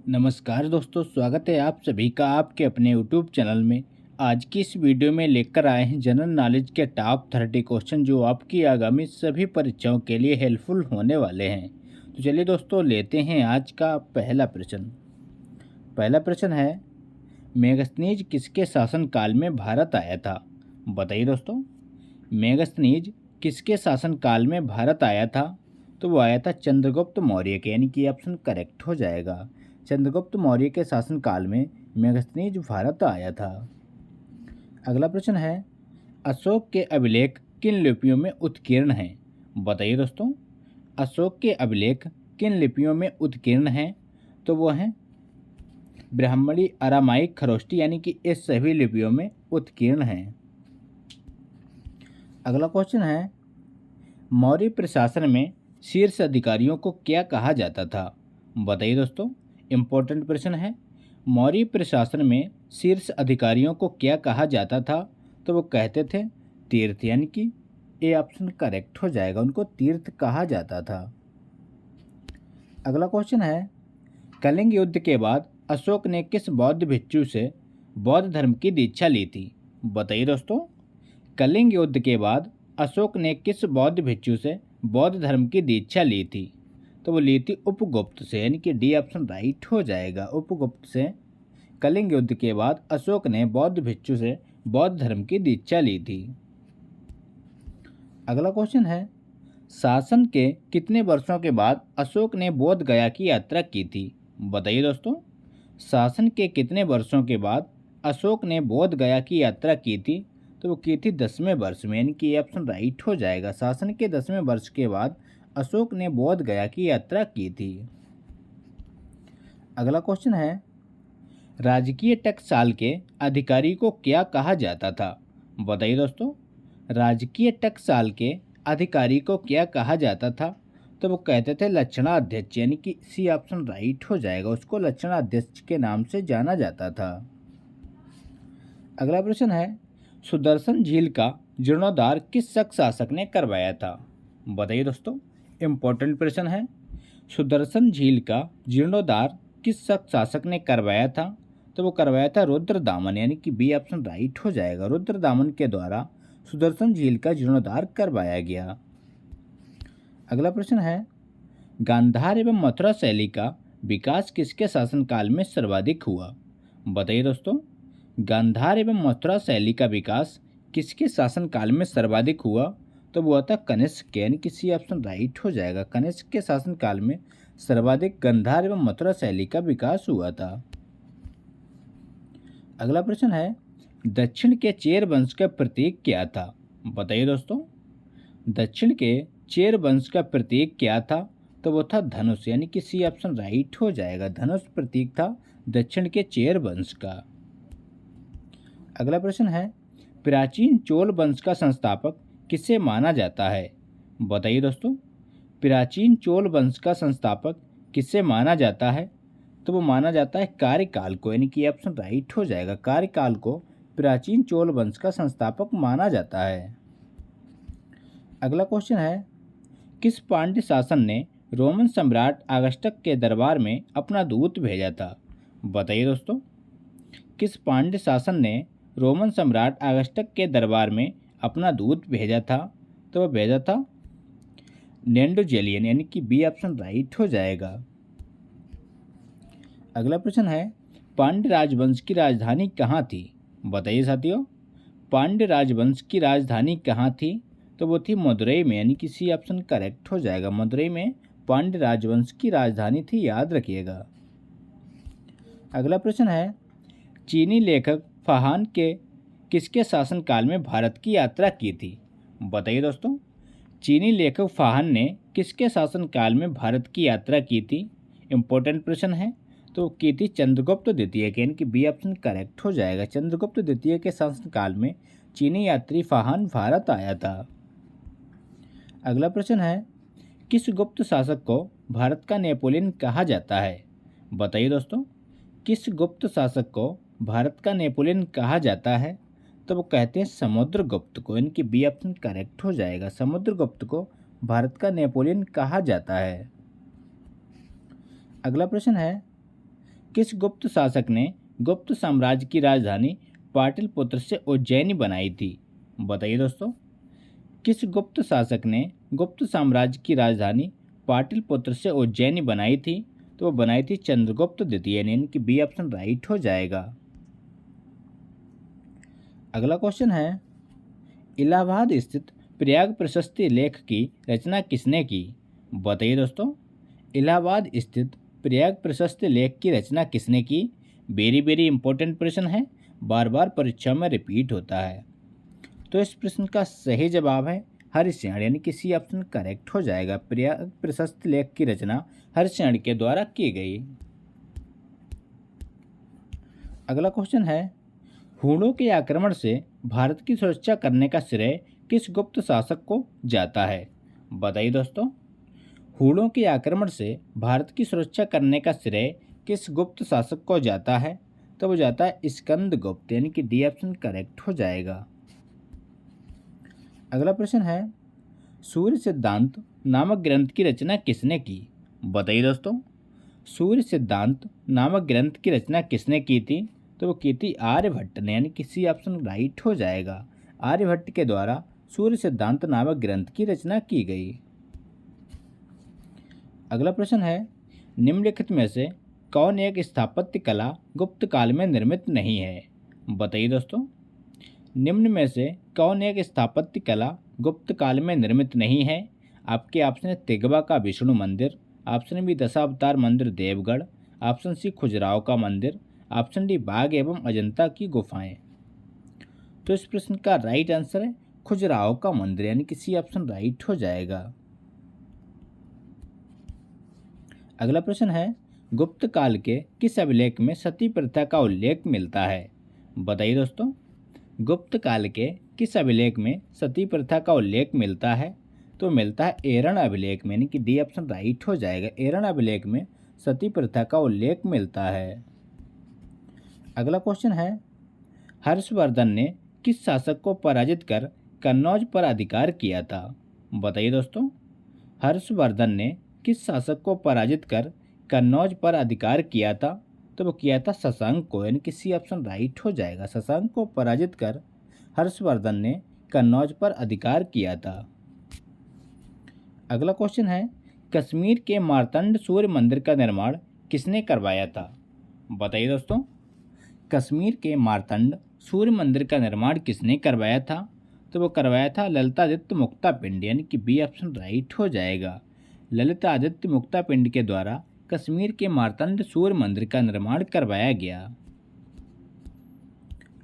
नमस्कार दोस्तों, स्वागत है आप सभी का आपके अपने यूट्यूब चैनल में। आज की इस वीडियो में लेकर आए हैं जनरल नॉलेज के टॉप 30 क्वेश्चन जो आपकी आगामी सभी परीक्षाओं के लिए हेल्पफुल होने वाले हैं। तो चलिए दोस्तों, लेते हैं आज का पहला प्रश्न। पहला प्रश्न है, मेगस्थनीज किसके शासनकाल में भारत आया था? बताइए दोस्तों, मेगस्थनीज किसके शासनकाल में भारत आया था? तो वो आया था चंद्रगुप्त मौर्य के, यानी कि ऑप्शन करेक्ट हो जाएगा। चंद्रगुप्त मौर्य के शासनकाल में मेगस्थनीज भारत आया था। अगला प्रश्न है, अशोक के अभिलेख किन लिपियों में उत्कीर्ण हैं? बताइए दोस्तों, अशोक के अभिलेख किन लिपियों में उत्कीर्ण हैं? तो वो हैं ब्राह्मणी, अरामाइक, खरोष्टी, यानी कि इस सभी लिपियों में उत्कीर्ण हैं। अगला क्वेश्चन है, मौर्य प्रशासन में शीर्ष अधिकारियों को क्या कहा जाता था? बताइए दोस्तों, इम्पोर्टेंट प्रश्न है। मौर्य प्रशासन में शीर्ष अधिकारियों को क्या कहा जाता था? तो वो कहते थे तीर्थ, यानी कि ए ऑप्शन करेक्ट हो जाएगा, उनको तीर्थ कहा जाता था। अगला क्वेश्चन है, कलिंग युद्ध के बाद अशोक ने किस बौद्ध भिक्षु से बौद्ध धर्म की दीक्षा ली थी? बताइए दोस्तों, कलिंग युद्ध के बाद अशोक ने किस बौद्ध भिक्षु से बौद्ध धर्म की दीक्षा ली थी? तो वो ली थी उपगुप्त से, यानी कि डी ऑप्शन राइट हो जाएगा। उपगुप्त से कलिंग युद्ध के बाद अशोक ने बौद्ध भिक्षु से बौद्ध धर्म की दीक्षा ली थी। अगला क्वेश्चन है, शासन के कितने वर्षों के बाद अशोक ने बोध गया की यात्रा की थी? बताइए दोस्तों, शासन के कितने वर्षों के बाद अशोक ने बोध गया की यात्रा की थी? तो वो की थी 10वें वर्ष में, यानी कि ये ऑप्शन राइट हो जाएगा। शासन के 10वें वर्ष के बाद अशोक ने बोध गया की यात्रा की थी। अगला क्वेश्चन है, राजकीय टकसाल के अधिकारी को क्या कहा जाता था? बताइए दोस्तों, राजकीय टकसाल के अधिकारी को क्या कहा जाता था? तो वो कहते थे लक्षणाध्यक्ष, यानी कि सी ऑप्शन राइट हो जाएगा, उसको लक्षणाध्यक्ष के नाम से जाना जाता था। अगला प्रश्न है, सुदर्शन झील का जीर्णोद्धार किस शक शासक ने करवाया था? बताइए दोस्तों, इम्पोर्टेंट प्रश्न है। सुदर्शन झील का जीर्णोद्धार किस शक शासक ने करवाया था? तो वो करवाया था रुद्रदामन, यानी कि बी ऑप्शन राइट हो जाएगा। रुद्रदामन के द्वारा सुदर्शन झील का जीर्णोद्धार करवाया गया। अगला प्रश्न है, गांधार एवं मथुरा शैली का विकास किसके शासनकाल में सर्वाधिक हुआ? बताइए दोस्तों, गांधार एवं मथुरा शैली का विकास किसके शासनकाल में सर्वाधिक हुआ? तो वो था कनिष्क के, यानी कि सी ऑप्शन राइट हो जाएगा। कनिष्क के शासनकाल में सर्वाधिक गांधार एवं मथुरा शैली का विकास हुआ था। अगला प्रश्न है, दक्षिण के चेर वंश का प्रतीक क्या था? बताइए दोस्तों, दक्षिण के चेर वंश का प्रतीक क्या था? तो वो था धनुष, यानी कि सी ऑप्शन राइट हो जाएगा। धनुष प्रतीक था दक्षिण के चेर वंश का। अगला प्रश्न है, प्राचीन चोल वंश का संस्थापक किसे माना जाता है? बताइए दोस्तों, प्राचीन चोल वंश का संस्थापक किसे माना जाता है? तो वो माना जाता है कार्यकाल को, यानी कि ऑप्शन राइट हो जाएगा। कार्यकाल को प्राचीन चोल वंश का संस्थापक माना जाता है। अगला क्वेश्चन है, किस पांड्य शासन ने रोमन सम्राट अगस्टक के दरबार में अपना दूत भेजा था? बताइए दोस्तों, किस पांड्य शासन ने रोमन सम्राट अगस्टक के दरबार में अपना दूत भेजा था? तो वह भेजा था नेंडोजेलियन, यानी कि बी ऑप्शन राइट हो जाएगा। अगला प्रश्न है, पांड्य राजवंश की राजधानी कहाँ थी? बताइए साथियों, पांड्य राजवंश की राजधानी कहाँ थी? तो वो थी मदुरई में, यानी कि सी ऑप्शन करेक्ट हो जाएगा। मदुरई में पांड्य राजवंश की राजधानी थी, याद रखिएगा। अगला प्रश्न है, चीनी लेखक फाहान के किसके शासनकाल में भारत की यात्रा की थी? बताइए दोस्तों, चीनी लेखक फाहान ने किसके शासनकाल में भारत की यात्रा की थी? इम्पोर्टेंट प्रश्न है। तो की थी चंद्रगुप्त द्वितीय के, यानी कि बी ऑप्शन करेक्ट हो जाएगा। चंद्रगुप्त द्वितीय के शासनकाल में चीनी यात्री फाहान भारत आया था। अगला प्रश्न है, किस गुप्त शासक को भारत का नेपोलियन कहा जाता है? बताइए दोस्तों, किस गुप्त शासक को भारत का नेपोलियन कहा जाता है? तो वो कहते हैं समुद्रगुप्त को, यानी कि बी ऑप्शन करेक्ट हो जाएगा। समुद्रगुप्त को भारत का नेपोलियन कहा जाता है। अगला प्रश्न है, किस गुप्त शासक ने गुप्त साम्राज्य की राजधानी पाटलिपुत्र से उज्जैनी बनाई थी? बताइए दोस्तों। किस गुप्त शासक ने गुप्त साम्राज्य की राजधानी पाटलिपुत्र से उज्जैनी बनाई थी? तो वो बनाई थी चंद्रगुप्त द्वितीय ने, यानी कि बी ऑप्शन राइट हो जाएगा। अगला क्वेश्चन है, इलाहाबाद स्थित प्रयाग प्रशस्ति लेख की रचना किसने की? बताइए दोस्तों। इलाहाबाद स्थित प्रयाग प्रशस्ति लेख की रचना किसने की? वेरी वेरी इंपॉर्टेंट प्रश्न है, बार बार परीक्षा में रिपीट होता है। तो इस प्रश्न का सही जवाब है हरिशचंद्र, यानी कि सी ऑप्शन करेक्ट हो जाएगा। प्रयाग प्रशस्ति लेख की रचना हरिशचंद्र के द्वारा की गई। अगला क्वेश्चन है, हूणों के आक्रमण से भारत की सुरक्षा करने का श्रेय किस गुप्त शासक को जाता है? बताइए दोस्तों। हूणों के आक्रमण से भारत की सुरक्षा करने का श्रेय किस गुप्त शासक को जाता है? तो वो जाता है स्कंदगुप्त, यानी कि डी ऑप्शन करेक्ट हो जाएगा। अगला प्रश्न है, सूर्य सिद्धांत नामक ग्रंथ की रचना किसने की? बताइए दोस्तों। सूर्य सिद्धांत नामक ग्रंथ की रचना किसने की थी? तो वो की थी आर्यभट्ट ने, यानी कि सी ऑप्शन राइट हो जाएगा। आर्यभट्ट के द्वारा सूर्य सिद्धांत नामक ग्रंथ की रचना की गई। अगला प्रश्न है, निम्नलिखित में से कौन एक स्थापत्य कला गुप्त काल में निर्मित नहीं है? बताइए दोस्तों। निम्न में से कौन एक स्थापत्य कला गुप्त काल में निर्मित नहीं है? आपके ऑप्शन है तिगवा का विष्णु मंदिर, ऑप्शन बी दशावतार मंदिर देवगढ़, ऑप्शन सी खजुराहो का मंदिर, ऑप्शन डी बाघ एवं अजंता की गुफाएं। तो इस प्रश्न का राइट आंसर है खजुराहो का मंदिर, यानी कि सी ऑप्शन राइट हो जाएगा। अगला प्रश्न है, गुप्त काल के किस अभिलेख में सती प्रथा का उल्लेख मिलता है? बताइए दोस्तों। गुप्त काल के किस अभिलेख में सती प्रथा का उल्लेख मिलता है? तो मिलता है एरण अभिलेख में, यानी कि डी ऑप्शन राइट हो जाएगा। एरण अभिलेख में सती प्रथा का उल्लेख मिलता है। अगला क्वेश्चन है, हर्षवर्धन ने किस शासक को पराजित कर कन्नौज पर अधिकार किया था? बताइए दोस्तों। हर्षवर्धन ने किस शासक को पराजित कर कन्नौज पर अधिकार किया था? तो वो किया था शशांक को, यानी कि सी ऑप्शन राइट हो जाएगा। शशांक को पराजित कर हर्षवर्धन ने कन्नौज पर अधिकार किया था। अगला क्वेश्चन है, कश्मीर के मार्तंड सूर्य मंदिर का निर्माण किसने करवाया था? बताइए दोस्तों। कश्मीर के मार्तंड सूर्य मंदिर का निर्माण किसने करवाया था? तो वो करवाया था ललितादित्य मुक्तापिंड, यानी कि बी ऑप्शन राइट हो जाएगा। ललितादित्य मुक्तापिंड के द्वारा कश्मीर के मार्तंड सूर्य मंदिर का निर्माण करवाया गया।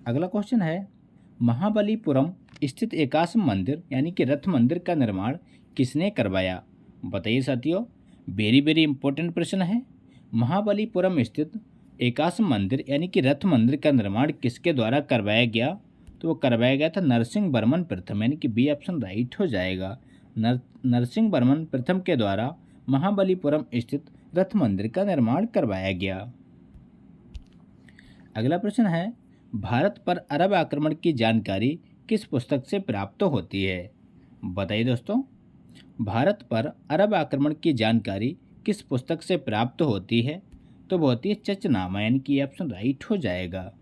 अगला क्वेश्चन है, महाबलीपुरम स्थित एकाश्म मंदिर यानी कि रथ मंदिर का निर्माण किसने करवाया? बताइए साथियों, वेरी वेरी इंपॉर्टेंट प्रश्न है। महाबलीपुरम स्थित एकाश्म मंदिर यानी कि रथ मंदिर का निर्माण किसके द्वारा करवाया गया? तो वो करवाया गया था नरसिंह वर्मन प्रथम, यानी कि बी ऑप्शन राइट हो जाएगा। नरसिंह वर्मन प्रथम के द्वारा महाबलीपुरम स्थित रथ मंदिर का निर्माण करवाया गया। अगला प्रश्न है, भारत पर अरब आक्रमण की जानकारी किस पुस्तक से प्राप्त होती है? बताइए दोस्तों। भारत पर अरब आक्रमण की जानकारी किस पुस्तक से प्राप्त होती है? तो वो होती है चचनामा, यानी कि ऑप्शन राइट हो जाएगा।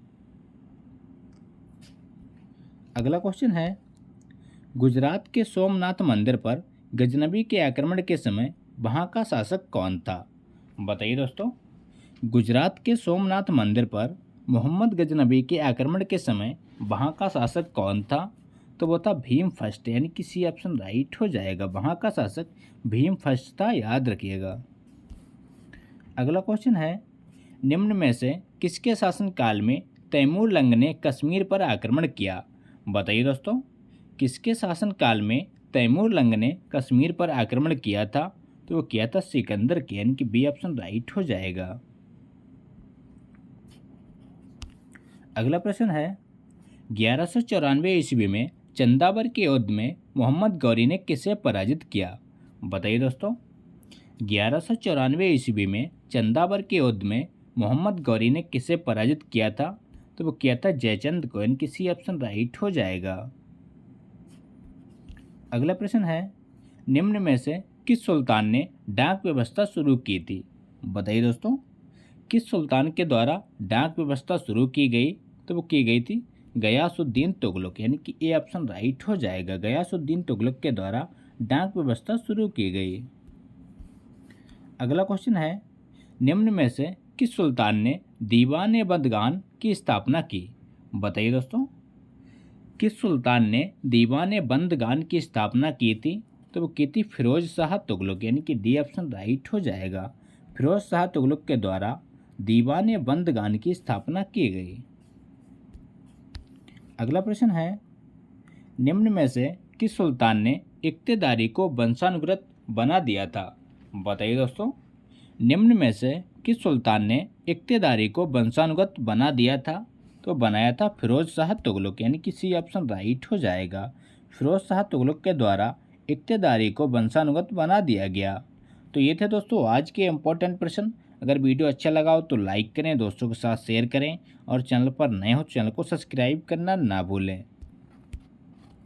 अगला क्वेश्चन है, गुजरात के सोमनाथ मंदिर पर गजनबी के आक्रमण के समय वहाँ का शासक कौन था? बताइए दोस्तों। गुजरात के सोमनाथ मंदिर पर मोहम्मद गजनबी के आक्रमण के समय वहाँ का शासक कौन था? तो वो था भीम फर्स्ट, यानी कि सी ऑप्शन राइट हो जाएगा। वहाँ का शासक भीम फर्स्ट था, याद रखिएगा। अगला क्वेश्चन है, निम्न में से किसके शासनकाल में तैमूर लंग ने कश्मीर पर आक्रमण किया? बताइए दोस्तों। किसके शासनकाल में तैमूर लंग ने कश्मीर पर आक्रमण किया था? तो वो किया था सिकंदर के, यानी कि बी ऑप्शन राइट हो जाएगा। अगला प्रश्न है, 1194 ईस्वी में चंदावर के युद्ध में मोहम्मद गौरी ने किसे पराजित किया? बताइए दोस्तों। 1194 ईस्वी में चंदावर के युद्ध में मोहम्मद गौरी ने किसे पराजित किया था? तो वो किया था जयचंद को, यानी कि सी ऑप्शन राइट हो जाएगा। अगला प्रश्न है, निम्न में से किस सुल्तान ने डाक व्यवस्था शुरू की थी? बताइए दोस्तों। किस सुल्तान के द्वारा डाक व्यवस्था शुरू की गई? तो वो की गई थी गयासुद्दीन तुगलक, यानी कि ए ऑप्शन राइट हो जाएगा। गयासुद्दीन तुगलक के द्वारा डाक व्यवस्था शुरू की गई। अगला क्वेश्चन है, निम्न में से किस सुल्तान ने दीवान बंदगान की स्थापना की? बताइए दोस्तों, किस सुल्तान ने दीवान बंदगान की स्थापना की थी? तो वो की थी फिरोज शाह तुगलक, यानी कि डी ऑप्शन राइट हो जाएगा। फिरोज शाह तुगलक के द्वारा दीवान बंदगान की स्थापना की गई। अगला प्रश्न है, निम्न में से किस सुल्तान ने इक्तेदारी को वंशानुगत बना दिया था? बताइए दोस्तों, निम्न में से किस सुल्तान ने इक्तेदारी को वंशानुगत बना दिया था? तो बनाया था फिरोज शाह तुगलक, यानी कि सी ऑप्शन राइट हो जाएगा। फिरोज शाह तुगलक के द्वारा इक्तेदारी को वंशानुगत बना दिया गया। तो ये थे दोस्तों आज के इम्पोर्टेंट प्रश्न। अगर वीडियो अच्छा लगा हो तो लाइक करें, दोस्तों के साथ शेयर करें और चैनल पर नए हो तो चैनल को सब्सक्राइब करना ना भूलें।